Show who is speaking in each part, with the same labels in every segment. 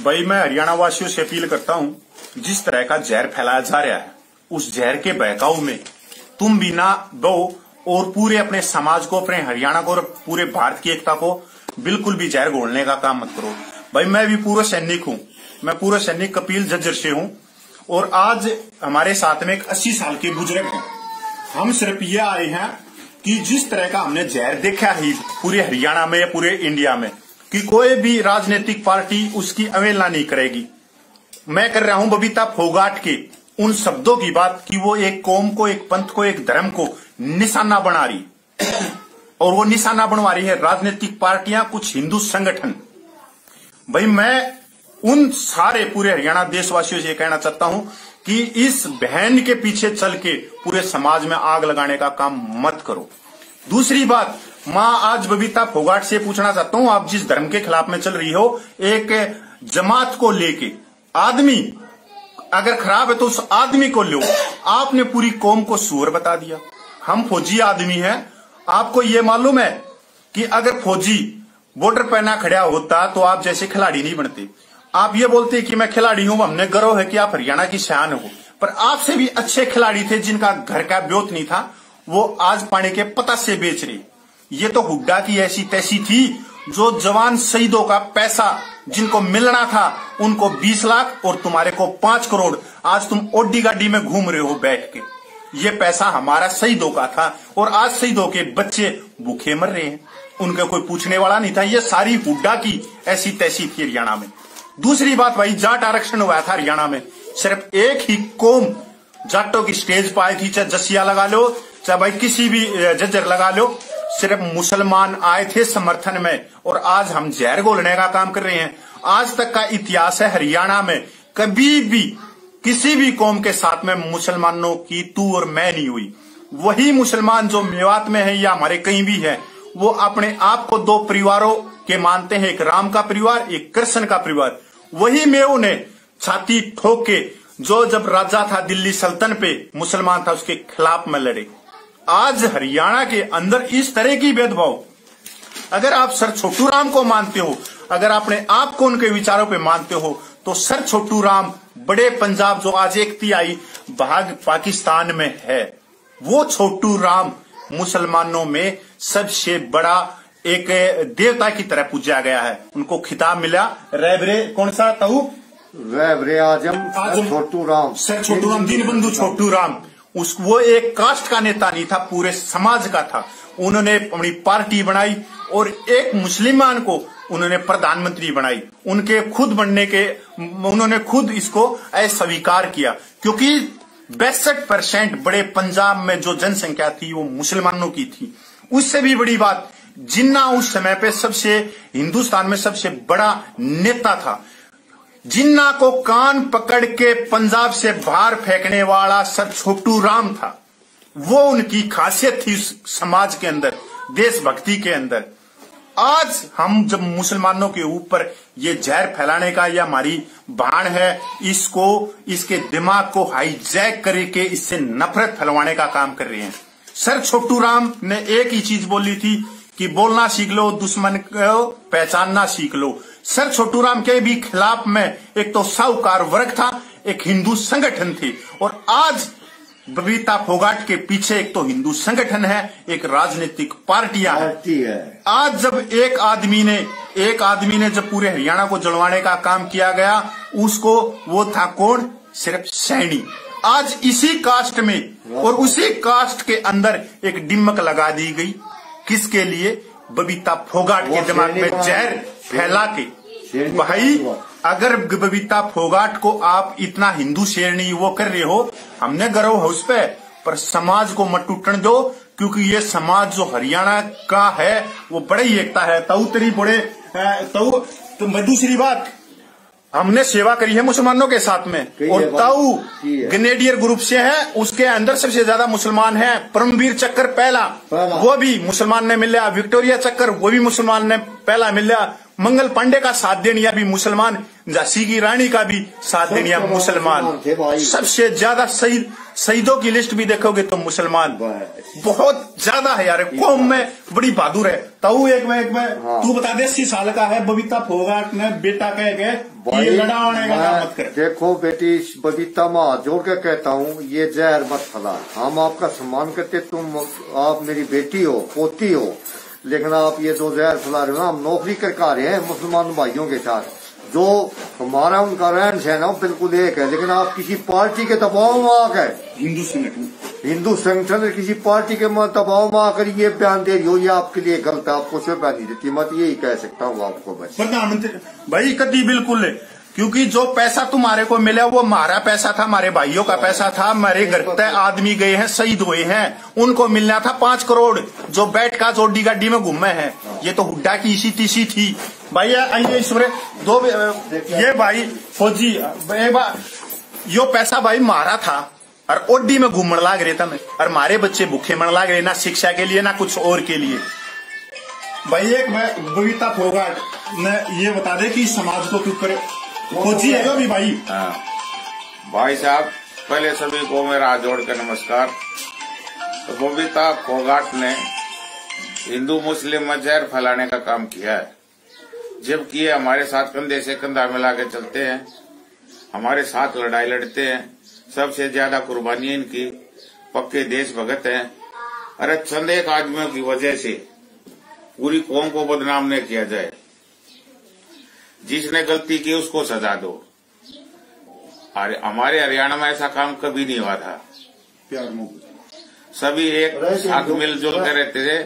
Speaker 1: भाई मैं हरियाणा वासियों से अपील करता हूं, जिस तरह का जहर फैलाया जा रहा है उस जहर के बहकाव में तुम भी ना दो और पूरे अपने समाज को, अपने हरियाणा को और पूरे भारत की एकता को बिल्कुल भी जहर घोलने का काम मत करो। भाई मैं भी पूर्व सैनिक हूं, मैं पूर्व सैनिक कपिल झज्जर से हूं और आज हमारे साथ में एक 80 साल के बुजुर्ग हैं। हम सिर्फ ये आए हैं कि जिस तरह का हमने जहर देखा है पूरे हरियाणा में या पूरे इंडिया में कि कोई भी राजनीतिक पार्टी उसकी अवहेलना नहीं करेगी। मैं कर रहा हूं बबीता फोगाट के उन शब्दों की बात कि वो एक कौम को, एक पंथ को, एक धर्म को निशाना बना रही और वो निशाना बनवा रही है राजनीतिक पार्टियां, कुछ हिंदू संगठन। भाई मैं उन सारे पूरे हरियाणा देशवासियों से कहना चाहता हूं कि इस बहन के पीछे चल के पूरे समाज में आग लगाने का काम मत करो। दूसरी बात, मां आज बबीता फोगाट से पूछना चाहता हूं, आप जिस धर्म के खिलाफ में चल रही हो, एक जमात को लेके, आदमी अगर खराब है तो उस आदमी को लो। आपने पूरी कौम को सूअर बता दिया। हम फौजी आदमी हैं, आपको ये मालूम है कि अगर फौजी बॉर्डर पर ना खड़ा होता तो आप जैसे खिलाड़ी नहीं बनते। आप ये बोलते कि मैं खिलाड़ी हूं, हमने गर्व है कि आप हरियाणा की शान हो, पर आपसे भी अच्छे खिलाड़ी थे जिनका घर का ब्योत नहीं था, वो आज पानी के पता से बेच रहे। ये तो हुड्डा की ऐसी तैसी थी जो जवान शहीदों का पैसा जिनको मिलना था उनको 20 लाख और तुम्हारे को 5 करोड़, आज तुम ओडी गाड़ी में घूम रहे हो बैठ के। ये पैसा हमारा शहीदों का था और आज शहीदों के बच्चे भूखे मर रहे हैं, उनका कोई पूछने वाला नहीं था। ये सारी हुड्डा की ऐसी तैसी थी हरियाणा में। दूसरी बात, भाई जाट आरक्षण हुआ था हरियाणा में, सिर्फ एक ही कौम जाटों की स्टेज पर आई थी, चाहे जसिया लगा लो, चाहे भाई किसी भी झज्जर लगा लो, सिर्फ मुसलमान आए थे समर्थन में और आज हम जहर घोलने का काम कर रहे हैं। आज तक का इतिहास है हरियाणा में कभी भी किसी भी कौम के साथ में मुसलमानों की तू और मैं नहीं हुई। वही मुसलमान जो मेवात में है या हमारे कहीं भी है, वो अपने आप को 2 परिवारों के मानते हैं, एक राम का परिवार, एक कृष्ण का परिवार। वही मेव ने छाती ठोक के जो जब राजा था दिल्ली सल्तन पे, मुसलमान था, उसके खिलाफ में लड़े। आज हरियाणा के अंदर इस तरह की भेदभाव, अगर आप सर छोटू राम को मानते हो, अगर अपने आप को उनके विचारों पे मानते हो, तो सर छोटू राम बड़े पंजाब जो आज एक तिहाई भाग पाकिस्तान में है, वो छोटू राम मुसलमानों में सबसे बड़ा एक देवता की तरह पूजा गया है। उनको खिताब मिला रहबरे कौन सा ताऊ,
Speaker 2: रहबरे आजम छोटू राम,
Speaker 1: सर छोटू राम, दीनबंधु छोटू राम। वो एक कास्ट का नेता नहीं था, पूरे समाज का था। उन्होंने अपनी पार्टी बनाई और एक मुसलमान को उन्होंने प्रधानमंत्री बनाई। उनके खुद बनने के उन्होंने खुद इसको अस्वीकार किया, क्योंकि 62% बड़े पंजाब में जो जनसंख्या थी वो मुसलमानों की थी। उससे भी बड़ी बात, जिन्ना उस समय पे सबसे हिंदुस्तान में सबसे बड़ा नेता था। जिन्ना को कान पकड़ के पंजाब से बाहर फेंकने वाला सर छोटू राम था। वो उनकी खासियत थी उस समाज के अंदर, देशभक्ति के अंदर। आज हम जब मुसलमानों के ऊपर ये जहर फैलाने का या हमारी बाण है, इसको, इसके दिमाग को हाईजैक करके इससे नफरत फैलवाने का काम कर रहे हैं। सर छोटू राम ने एक ही चीज बोली थी कि बोलना सीख लो, दुश्मन को पहचानना सीख लो। सर छोटू राम के भी खिलाफ में एक तो साहूकार वर्ग था, एक हिंदू संगठन थे, और आज बबीता फोगाट के पीछे एक तो हिंदू संगठन है, एक राजनीतिक पार्टियां है। आज जब एक आदमी ने जब पूरे हरियाणा को जलवाने का काम किया गया, उसको वो था कौन, सिर्फ सैनी। आज इसी कास्ट में और उसी कास्ट के अंदर एक डिम्मक लगा दी गई, किसके लिए, बबीता फोगाट के दिमाग में जहर फैला के। भाई अगर बबीता फोगाट को आप इतना हिंदू शेरनी वो कर रहे हो, हमने गर्व है उस पर समाज को मत टूटने दो, क्योंकि ये समाज जो हरियाणा का है वो बड़ा ही एकता है। ताऊ तेरी बड़े ताऊ। तो दूसरी बात, हमने सेवा करी है मुसलमानों के साथ में, और ताऊ ग्रेनेडियर ग्रुप से है, उसके अंदर सबसे ज्यादा मुसलमान है। परमवीर चक्कर पहला वो भी मुसलमान ने मिला, विक्टोरिया चक्कर वो भी मुसलमान ने पहला मिला, मंगल पांडे का साथ देनिया भी मुसलमान, झांसी की रानी का भी साथ देनिया मुसलमान। सबसे ज्यादा शहीद शहीदों की लिस्ट भी देखोगे तो मुसलमान बहुत ज्यादा है यार, कौम में बड़ी बहादुर है। ताऊ एक में तू बता दे, 80 साल का है बबीता फोगाट ने बेटा कह गए लड़ा होने का काम मत करे।
Speaker 2: देखो बेटी बबीता माँ जोड़ के कहता हूँ, ये जहर मत फैला। हम आपका सम्मान करते, आप मेरी बेटी हो, पोती हो, लेकिन आप ये जो जहर फैला रहे हो ना, हम नौकरी करके आ रहे हैं मुसलमान भाइयों के साथ। जो हमारा उनका रहन सहन है बिल्कुल एक है, लेकिन आप किसी पार्टी के दबाव में आकर हिंदू संगठन किसी पार्टी के दबाव में आकर ये बयान दे रही हो, ये आपके लिए गलत है। आपको शोभा नहीं देती, मत यही कह सकता हूँ आपको। बस
Speaker 1: प्रधानमंत्री भाई कति बिल्कुल, क्योंकि जो पैसा तुम्हारे को मिला वो हमारा पैसा था, हमारे भाइयों का पैसा था। हमारे घर तय आदमी गए हैं, शहीद हुए हैं, उनको मिलना था 5 करोड़ जो बैठ का जोड़ी गाड़ी में घूमे हैं। ये तो हुड्डा की इसी तीसी थी भाई। आइए ईश्वर दो ये भाई फौजी यो पैसा भाई मारा था और ओडी में घूमने लाग रहे था मैं, और हमारे बच्चे भूखे मर लाग रहे, ना शिक्षा के लिए ना कुछ और के लिए। भाई एक मैं बबीता फोगाट ने ये बता दे कि समाज को क्यों करे फौजी है भी भाई।
Speaker 3: भाई साहब पहले सभी को मेरा हाथ जोड़ कर नमस्कार। तो बबीता फोगाट ने हिंदू मुस्लिम में जहर फैलाने का काम किया है, जबकि ये हमारे साथ कंधे से कंधा मिला के चलते हैं, हमारे साथ लड़ाई लड़ते हैं, सबसे ज्यादा कुर्बानी इनकी, पक्के देशभगत हैं। अरे चंद एक आदमियों की वजह से पूरी कौम को बदनाम न किया जाए। जिसने गलती की उसको सजा दो। अरे हमारे हरियाणा में ऐसा काम कभी नहीं हुआ था, सभी एक साथ मिलजुल कर रहते थे।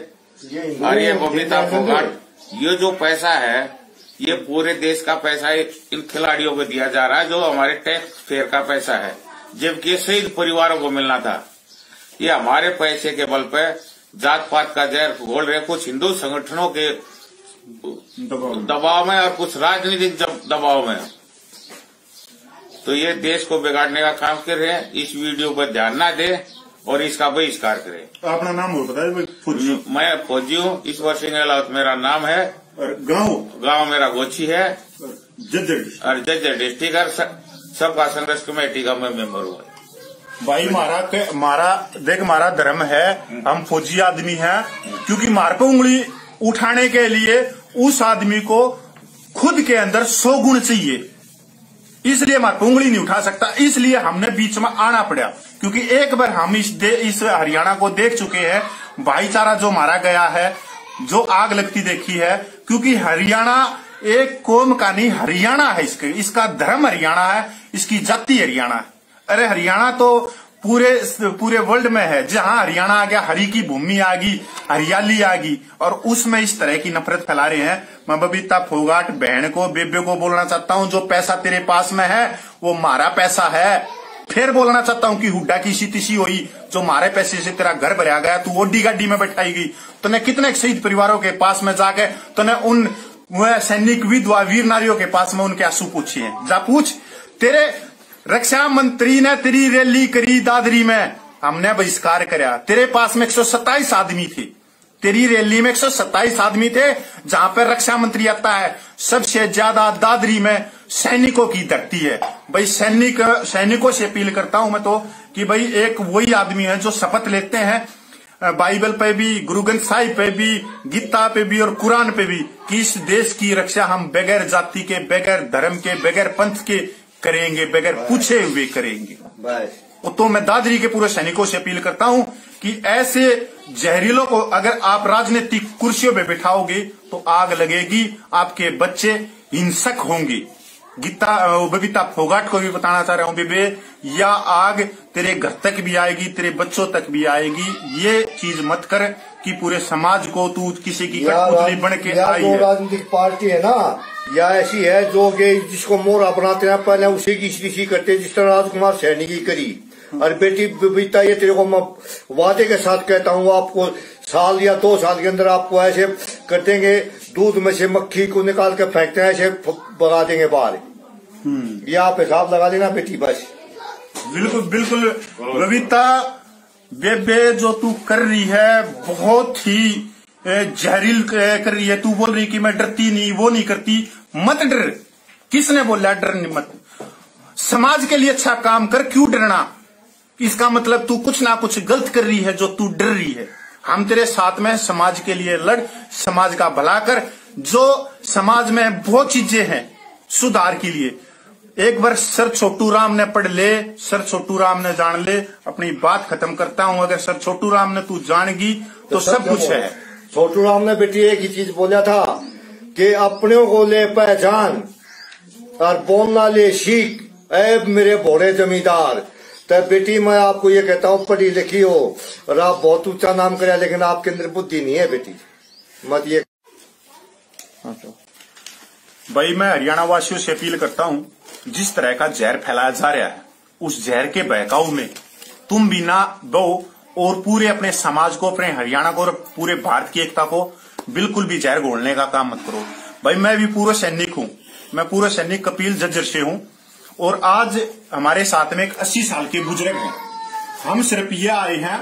Speaker 3: और ये बबीता फोगाट, ये जो पैसा है ये पूरे देश का पैसा इन खिलाड़ियों को दिया जा रहा है, जो हमारे टैक्स फेयर का पैसा है, जबकि शहीद परिवारों को मिलना था। ये हमारे पैसे के बल पे जात पात का जहर घोल रहे, कुछ हिंदू संगठनों के दबाव में और कुछ राजनीतिक दबाव में। तो ये देश को बिगाड़ने का काम कर रहे हैं। इस वीडियो पर ध्यान न दे और इसका बहिष्कार करें।
Speaker 1: अपना नाम बताइए।
Speaker 3: मैं फौजी हूँ, ईश्वर सिंह गहलोत मेरा नाम है,
Speaker 1: और गांव मेरा गोची है, और जज्जर डिस्ट्रिक्ट और सबका संघर्ष कमेटी का मैं मेंबर हूँ। भाई मारा धर्म है, हम फौजी आदमी हैं, क्योंकि मार पे उंगली उठाने के लिए उस आदमी को खुद के अंदर 100 गुण चाहिए, इसलिए मार पे उंगली नहीं उठा सकता। इसलिए हमने बीच में आना पड़ा, क्योंकि एक बार हम इस हरियाणा को देख चुके हैं, भाईचारा जो मारा गया है, जो आग लगती देखी है। क्योंकि हरियाणा एक कौम का नहीं, हरियाणा है इसका धर्म हरियाणा है, इसकी जाति हरियाणा है। अरे हरियाणा तो पूरे वर्ल्ड में है। जहां हरियाणा आ गया, हरी की भूमि आ गई, हरियाली आ गई, और उसमें इस तरह की नफरत फैला रहे हैं। मैं बबीता फोगाट बहन को, बेबे को बोलना चाहता हूं, जो पैसा तेरे पास में है वो हमारा पैसा है। फिर बोलना चाहता हूं कि हुड्डा की सीतीसी हुई, जो हमारे पैसे से तेरा घर भरा गया, तू ओडी गाड़ी में बैठाई गई। तूने कितने शहीद परिवारों के पास में जाके तूने उन सैनिक विधवा वीर नारियों के पास में उनके आंसू पूछे हैं, जा पूछ। तेरे रक्षा मंत्री ने तेरी रैली करी दादरी में, हमने बहिष्कार कराया। तेरे पास में 127 आदमी थे, तेरी रैली में 127 आदमी थे, जहां पर रक्षा मंत्री आता है। सबसे ज्यादा दादरी में सैनिकों की धरती है। भाई सैनिकों से अपील करता हूं मैं तो कि भाई एक वही आदमी है जो शपथ लेते हैं बाइबल पे भी, गुरु ग्रंथ साहिब पे भी, गीता पे भी और कुरान पे भी, कि इस देश की रक्षा हम बगैर जाति के, बगैर धर्म के, बगैर पंथ के करेंगे, बगैर पूछे हुए करेंगे। तो मैं दादरी के पूरे सैनिकों से अपील करता हूं कि ऐसे जहरीलों को अगर आप राजनीतिक कुर्सियों पे बिठाओगे तो आग लगेगी, आपके बच्चे हिंसक होंगे। बबीता फोगाट को भी बताना चाह रहा हूं, बेबे या आग तेरे घर तक भी आएगी, तेरे बच्चों तक भी आएगी। ये चीज मत कर कि पूरे समाज को तू किसी की कठपुतली बन के आई है।
Speaker 2: राजनीतिक पार्टी है ना, या ऐसी है जो जिसको मोरा बनाते हैं, पहले उसी की इसी करते, जिस तरह राजकुमार सैनी की करी। और बेटी बबीता, ये तेरे को मैं वादे के साथ कहता हूँ, आपको साल या 2 साल के अंदर आपको ऐसे कर देंगे, दूध में से मक्खी को निकाल के फेंकते हैं, ऐसे भगा देंगे बाहर। ये आप हिसाब लगा लेना बेटी। बस
Speaker 1: बिल्कुल बिल्कुल बबीता बेबे, जो तू कर रही है बहुत ही जहरील कर रही है। तू बोल रही कि मैं डरती नहीं, वो नहीं करती, मत डर। किसने बोला डर नहीं? मत, समाज के लिए अच्छा काम कर, क्यों डरना? इसका मतलब तू कुछ ना कुछ गलत कर रही है, जो तू डर रही है। हम तेरे साथ में समाज के लिए लड़, समाज का भला कर। जो समाज में बहुत चीजें हैं सुधार के लिए, एक बार सर छोटू राम ने पढ़ ले, सर छोटू राम ने जान ले। अपनी बात खत्म करता हूं। अगर सर छोटू राम ने तू जानेगी तो सब कुछ है।
Speaker 2: छोटू राम ने बेटी एक ही चीज बोला था कि अपने को ले पहचान और बोलना ले सीख, ऐ मेरे भोरे जमींदार। तो बेटी मैं आपको ये कहता हूँ, पढ़ी लिखी हो और आप बहुत ऊंचा नाम करे, लेकिन आपके अंदर बुद्धि नहीं है बेटी, मत ये।
Speaker 1: भाई मैं हरियाणा वासियों से अपील करता हूं, जिस तरह का जहर फैलाया जा रहा है, उस जहर के बहकाव में तुम भी ना दो और पूरे अपने समाज को, अपने हरियाणा को और पूरे भारत की एकता को बिल्कुल भी जहर घोलने का काम मत करो। भाई मैं भी पूर्व सैनिक हूं, मैं पूर्व सैनिक कपिल झज्जर से हूं और आज हमारे साथ में एक 80 साल के बुजुर्ग हैं। हम सिर्फ ये आए हैं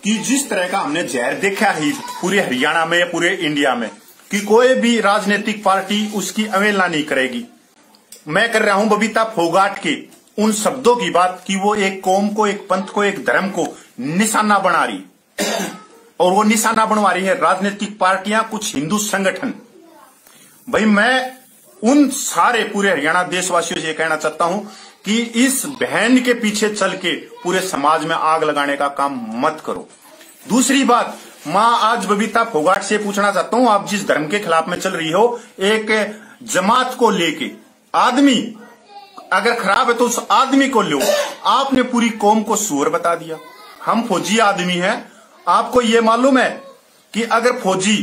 Speaker 1: कि जिस तरह का हमने जहर देखा है पूरे हरियाणा में या पूरे इंडिया में, कि कोई भी राजनीतिक पार्टी उसकी अवहेलना नहीं करेगी। मैं कर रहा हूं बबीता फोगाट के उन शब्दों की बात कि वो एक कौम को, एक पंथ को, एक धर्म को निशाना बना रही, और वो निशाना बनवा रही है राजनीतिक पार्टियां, कुछ हिंदू संगठन। भाई मैं उन सारे पूरे हरियाणा देशवासियों से कहना चाहता हूं कि इस बहन के पीछे चल के पूरे समाज में आग लगाने का काम मत करो। दूसरी बात, मां आज बबीता फोगाट से पूछना चाहता हूं, आप जिस धर्म के खिलाफ में चल रही हो, एक जमात को लेके, आदमी अगर खराब है तो उस आदमी को लो। आपने पूरी कौम को सुअर बता दिया। हम फौजी आदमी हैं, आपको ये मालूम है कि अगर फौजी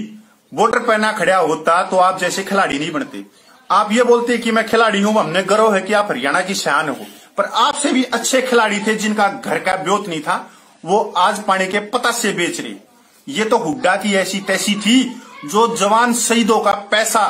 Speaker 1: बॉर्डर पर ना खड़ा होता तो आप जैसे खिलाड़ी नहीं बनते। आप ये बोलते कि मैं खिलाड़ी हूं, हमने गर्व है कि आप हरियाणा की शान हो, पर आपसे भी अच्छे खिलाड़ी थे जिनका घर का ब्योत नहीं था, वो आज पानी के पता से बेच रहे। ये तो हुड्डा की ऐसी तैसी थी जो जवान शहीदों का पैसा